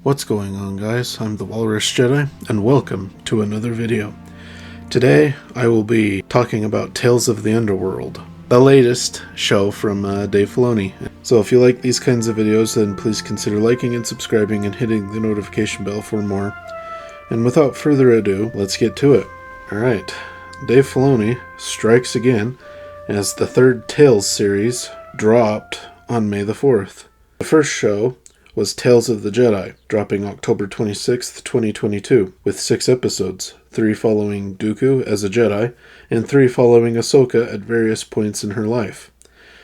What's going on, guys? I'm the Walrus Jedi, and welcome to another video. Today, I will be talking about Tales of the Underworld, the latest show from Dave Filoni. So if you like these kinds of videos, then please consider liking and subscribing and hitting the notification bell for more. And without further ado, let's get to it. Alright, Dave Filoni strikes again as the third Tales series dropped on May the 4th. The first show was Tales of the Jedi, dropping October 26th, 2022, with 6 episodes, 3 following Dooku as a Jedi, and 3 following Ahsoka at various points in her life.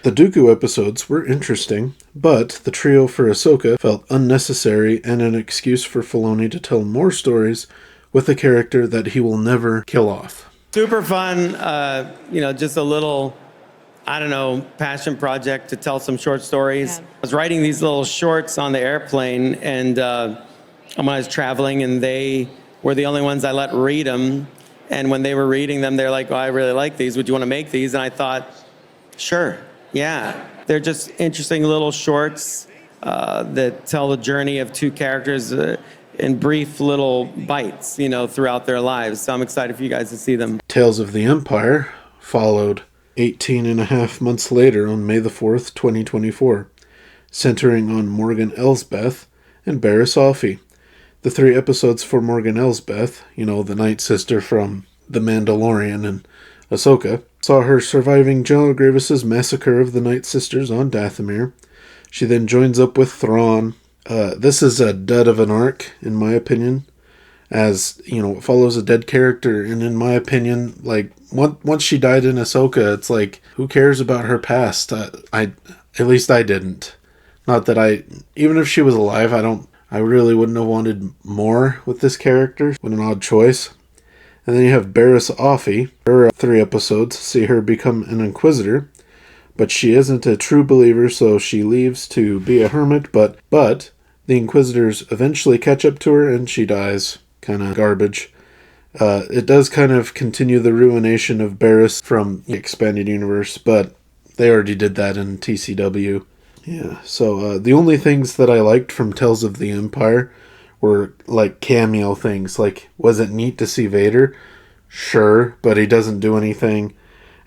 The Dooku episodes were interesting, but the trio for Ahsoka felt unnecessary and an excuse for Filoni to tell more stories with a character that he will never kill off. Super fun, just a little passion project to tell some short stories. Yeah. I was writing these little shorts on the airplane, and when I was traveling, and they were the only ones I let read them. And when they were reading them, they're like, "Oh, I really like these. Would you want to make these?" And I thought, sure, yeah. They're just interesting little shorts that tell the journey of two characters in brief little bites, throughout their lives. So I'm excited for you guys to see them. Tales of the Empire followed 18 and a half months later on May the 4th, 2024, centering on Morgan Elsbeth and Barriss Offee. The 3 episodes for Morgan Elsbeth, the Night Sister from The Mandalorian and Ahsoka, saw her surviving General Grievous's massacre of the Night Sisters on Dathomir. She then joins up with Thrawn. This is a dud of an arc, in my opinion, as, it follows a dead character, and in my opinion, once she died in Ahsoka, it's like, who cares about her past? At least I didn't. Not that even if she was alive, I really wouldn't have wanted more with this character. What an odd choice. And then you have Barriss Offee. Her 3 episodes see her become an Inquisitor, but she isn't a true believer, so she leaves to be a hermit, but the Inquisitors eventually catch up to her and she dies. Kind of garbage. It does kind of continue the ruination of Barriss from the expanded universe, but they already did that in TCW. Yeah, so the only things that I liked from Tales of the Empire were cameo things. Was it neat to see Vader? Sure, but he doesn't do anything.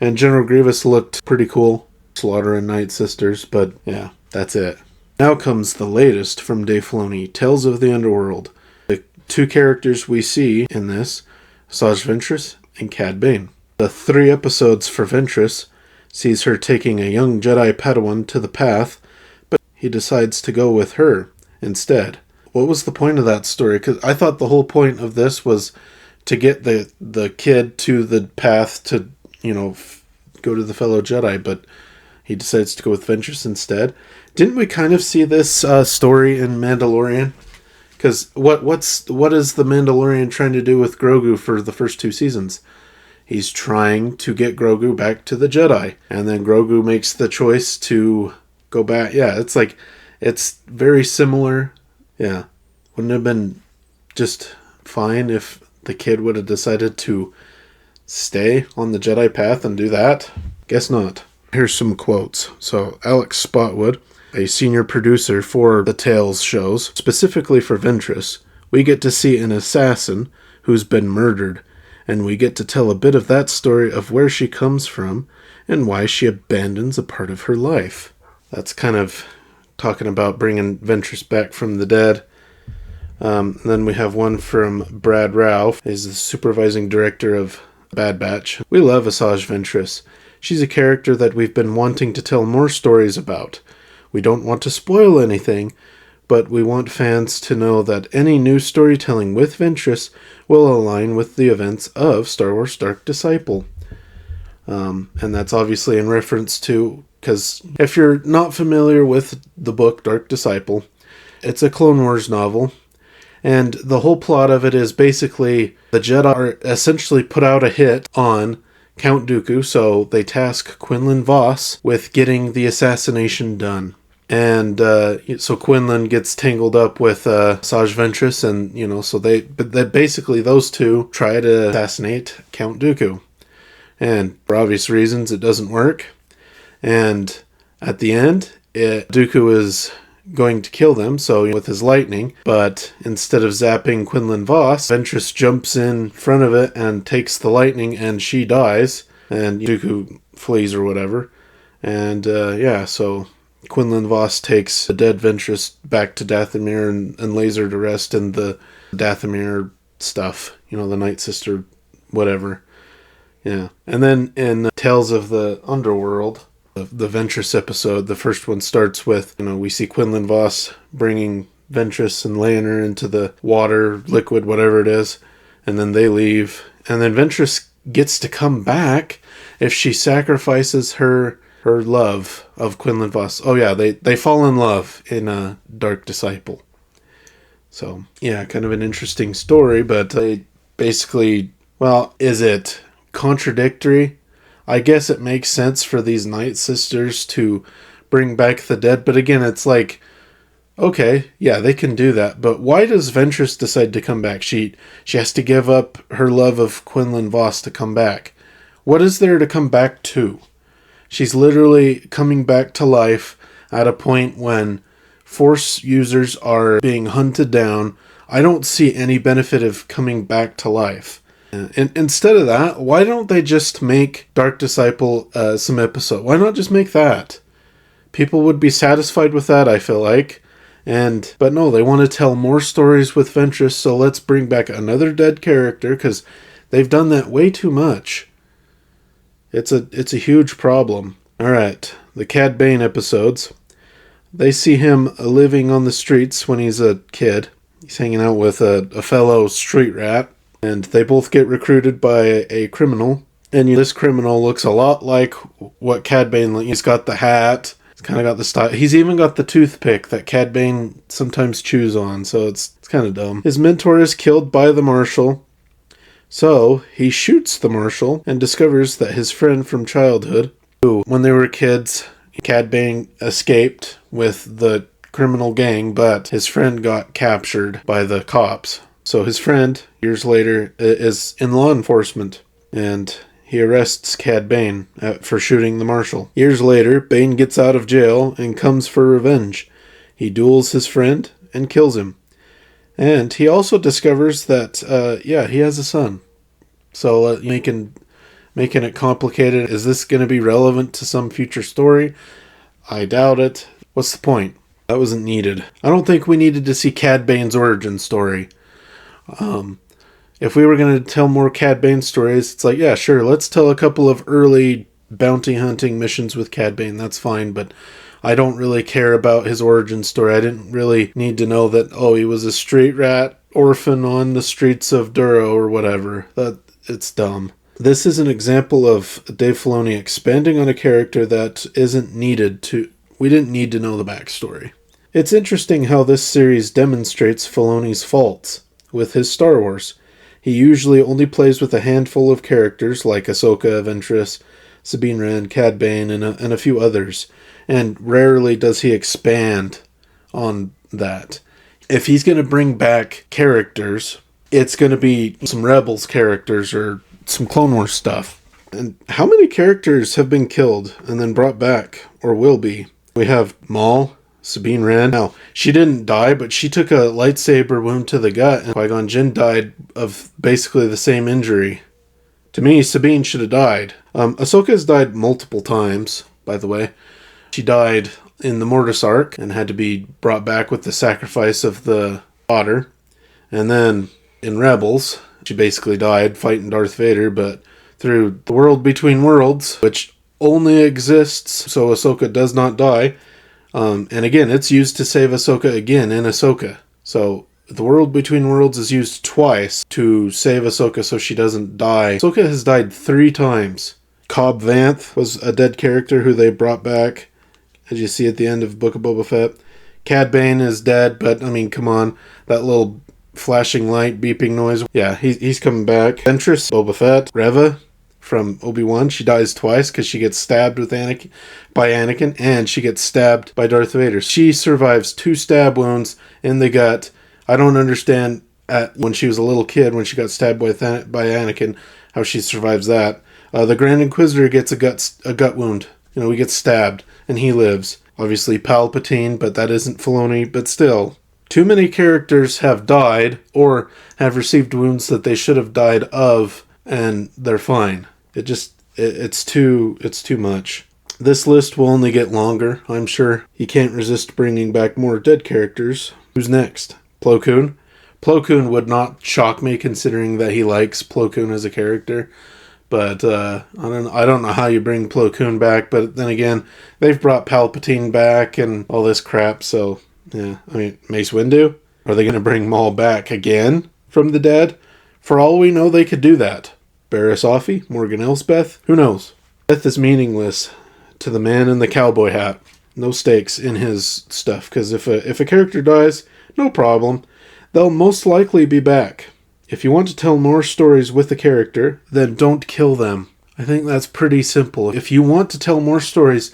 And General Grievous looked pretty cool. Slaughter and Night Sisters, but yeah, that's it. Now comes the latest from Dave Filoni, Tales of the Underworld. 2 characters we see in this, Asajj Ventress and Cad Bane. The 3 episodes for Ventress sees her taking a young Jedi Padawan to the path, but he decides to go with her instead. What was the point of that story? Because I thought the whole point of this was to get the kid to the path to, go to the fellow Jedi, but he decides to go with Ventress instead. Didn't we kind of see this story in Mandalorian? Because what is the Mandalorian trying to do with Grogu for the first 2 seasons? He's trying to get Grogu back to the Jedi. And then Grogu makes the choice to go back. Yeah, it's very similar. Yeah. Wouldn't it have been just fine if the kid would have decided to stay on the Jedi path and do that? Guess not. Here's some quotes. So, Alex Spotwood, a senior producer for the Tales shows, specifically for Ventress, we get to see an assassin who's been murdered, and we get to tell a bit of that story of where she comes from and why she abandons a part of her life. That's kind of talking about bringing Ventress back from the dead. Then we have one from Brad Ralph, who's the supervising director of Bad Batch. We love Asajj Ventress. She's a character that we've been wanting to tell more stories about. We don't want to spoil anything, but we want fans to know that any new storytelling with Ventress will align with the events of Star Wars Dark Disciple. And that's obviously in reference to, because if you're not familiar with the book Dark Disciple, it's a Clone Wars novel, and the whole plot of it is basically the Jedi are essentially put out a hit on Count Dooku, so they task Quinlan Vos with getting the assassination done. And so Quinlan gets tangled up with Asajj Ventress, and so they basically those two try to assassinate Count Dooku, and for obvious reasons it doesn't work. And at the end, Dooku is going to kill them, so with his lightning, but instead of zapping Quinlan Vos, Ventress jumps in front of it and takes the lightning, and she dies, and Dooku flees or whatever. And so Quinlan Vos takes the dead Ventress back to Dathomir and lays her to rest in the Dathomir stuff, the Night Sister, whatever. Yeah. And then in Tales of the Underworld, the Ventress episode, the first one starts with, we see Quinlan Vos bringing Ventress and laying her into the water, liquid, whatever it is, and then they leave. And then Ventress gets to come back if she sacrifices her love of Quinlan Vos. Oh yeah, they fall in love in a Dark Disciple. So, yeah, kind of an interesting story, but they basically, is it contradictory? I guess it makes sense for these Night Sisters to bring back the dead, but again, it's like, okay, yeah, they can do that, but why does Ventress decide to come back? She has to give up her love of Quinlan Vos to come back. What is there to come back to? She's literally coming back to life at a point when Force users are being hunted down. I don't see any benefit of coming back to life. And instead of that, why don't they just make Dark Disciple some episode? Why not just make that? People would be satisfied with that, I feel like. But no, they want to tell more stories with Ventress, so let's bring back another dead character, because they've done that way too much. It's a huge problem. Alright, the Cad Bane episodes. They see him living on the streets when he's a kid. He's hanging out with a fellow street rat. And they both get recruited by a criminal. And this criminal looks a lot like what Cad Bane... He's got the hat. He's kind of got the style. He's even got the toothpick that Cad Bane sometimes chews on. So it's kind of dumb. His mentor is killed by the marshal. So he shoots the marshal and discovers that his friend from childhood, who, when they were kids, Cad Bane escaped with the criminal gang, but his friend got captured by the cops. So his friend, years later, is in law enforcement, and he arrests Cad Bane for shooting the marshal. Years later, Bane gets out of jail and comes for revenge. He duels his friend and kills him. And he also discovers that, he has a son. So making it complicated. Is this going to be relevant to some future story? I doubt it. What's the point? That wasn't needed. I don't think we needed to see Cad Bane's origin story. If we were going to tell more Cad Bane stories, it's like, yeah, sure, let's tell a couple of early bounty hunting missions with Cad Bane. That's fine, but I don't really care about his origin story. I didn't really need to know that, he was a street rat orphan on the streets of Duro or whatever. It's dumb. This is an example of Dave Filoni expanding on a character that isn't needed to... We didn't need to know the backstory. It's interesting how this series demonstrates Filoni's faults with his Star Wars. He usually only plays with a handful of characters like Ahsoka, Ventress, Sabine Wren, Cad Bane, and a few others, and rarely does he expand on that. If he's going to bring back characters, it's going to be some Rebels characters or some Clone Wars stuff. And how many characters have been killed and then brought back, or will be? We have Maul, Sabine Wren. Now, she didn't die, but she took a lightsaber wound to the gut, and Qui-Gon Jinn died of basically the same injury. To me, Sabine should have died. Ahsoka has died multiple times, by the way. She died in the Mortis arc and had to be brought back with the sacrifice of the daughter. And then in Rebels, she basically died fighting Darth Vader, but through the world between worlds, which only exists so Ahsoka does not die. And again, it's used to save Ahsoka again in Ahsoka. So the world between worlds is used twice to save Ahsoka so she doesn't die. Ahsoka has died 3 times. Cobb Vanth was a dead character who they brought back, as you see at the end of Book of Boba Fett. Cad Bane is dead, but I mean, come on. That little flashing light beeping noise. Yeah, he's coming back. Ventress, Boba Fett, Reva from Obi-Wan. She dies twice because she gets stabbed by Anakin, and she gets stabbed by Darth Vader. She survives 2 stab wounds in the gut. I don't understand when she was a little kid, when she got stabbed by Anakin, how she survives that. The Grand Inquisitor gets a gut wound. He gets stabbed, and he lives. Obviously Palpatine, but that isn't Filoni, but still. Too many characters have died or have received wounds that they should have died of, and they're fine. It's too much. This list will only get longer, I'm sure. He can't resist bringing back more dead characters. Who's next? Plo Koon? Plo Koon would not shock me, considering that he likes Plo Koon as a character. But I don't know how you bring Plo Koon back. But then again, they've brought Palpatine back and all this crap. So yeah, I mean, Mace Windu. Are they going to bring Maul back again from the dead? For all we know, they could do that. Barriss Offee, Morgan Elsbeth, who knows? Death is meaningless to the man in the cowboy hat. No stakes in his stuff, because if a character dies, no problem. They'll most likely be back. If you want to tell more stories with a character, then don't kill them. I think that's pretty simple. If you want to tell more stories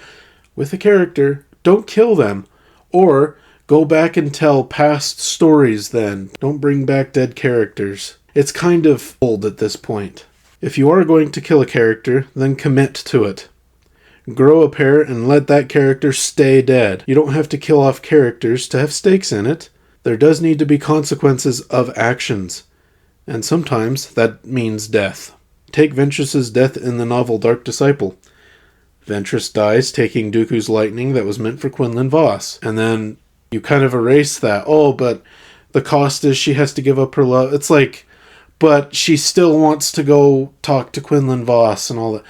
with a character, don't kill them. Or go back and tell past stories then. Don't bring back dead characters. It's kind of old at this point. If you are going to kill a character, then commit to it. Grow a pair and let that character stay dead. You don't have to kill off characters to have stakes in it. There does need to be consequences of actions. And sometimes that means death. Take Ventress's death in the novel Dark Disciple. Ventress dies taking Dooku's lightning that was meant for Quinlan Vos. And then you kind of erase that. Oh, but the cost is she has to give up her love. It's like, but she still wants to go talk to Quinlan Vos and all that.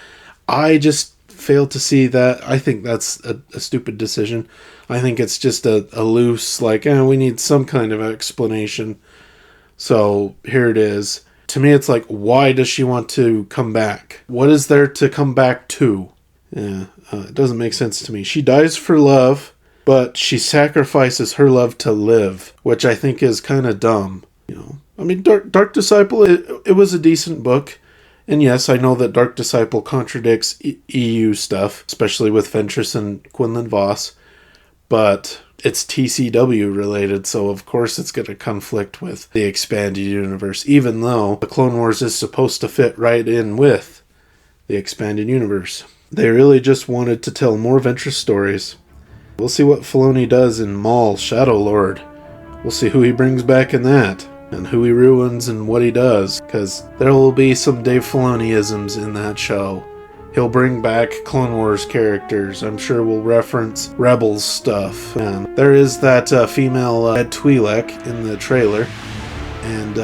I just fail to see that. I think that's a stupid decision. I think it's just a loose, like, we need some kind of explanation. So here it is. To me, it's like, why does she want to come back? What is there to come back to? Yeah, it doesn't make sense to me. She dies for love, but she sacrifices her love to live, which I think is kind of dumb. You know, I mean, Dark Disciple, it was a decent book. And yes, I know that Dark Disciple contradicts EU stuff, especially with Ventress and Quinlan Vos, but it's TCW related, so of course it's going to conflict with the expanded universe, even though the Clone Wars is supposed to fit right in with the expanded universe. They really just wanted to tell more Ventress stories. We'll see what Filoni does in Maul Shadow Lord. We'll see who he brings back in that, and who he ruins and what he does, because there will be some Dave Filoni-isms in that show. He'll bring back Clone Wars characters. I'm sure we'll reference Rebels stuff. And there is that female Ed Twi'lek in the trailer. And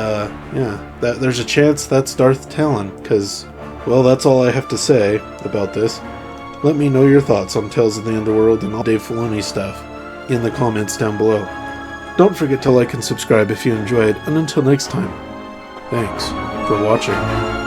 there's a chance that's Darth Talon, because, well, that's all I have to say about this. Let me know your thoughts on Tales of the Underworld and all Dave Filoni stuff in the comments down below. Don't forget to like and subscribe if you enjoyed, and until next time, thanks for watching.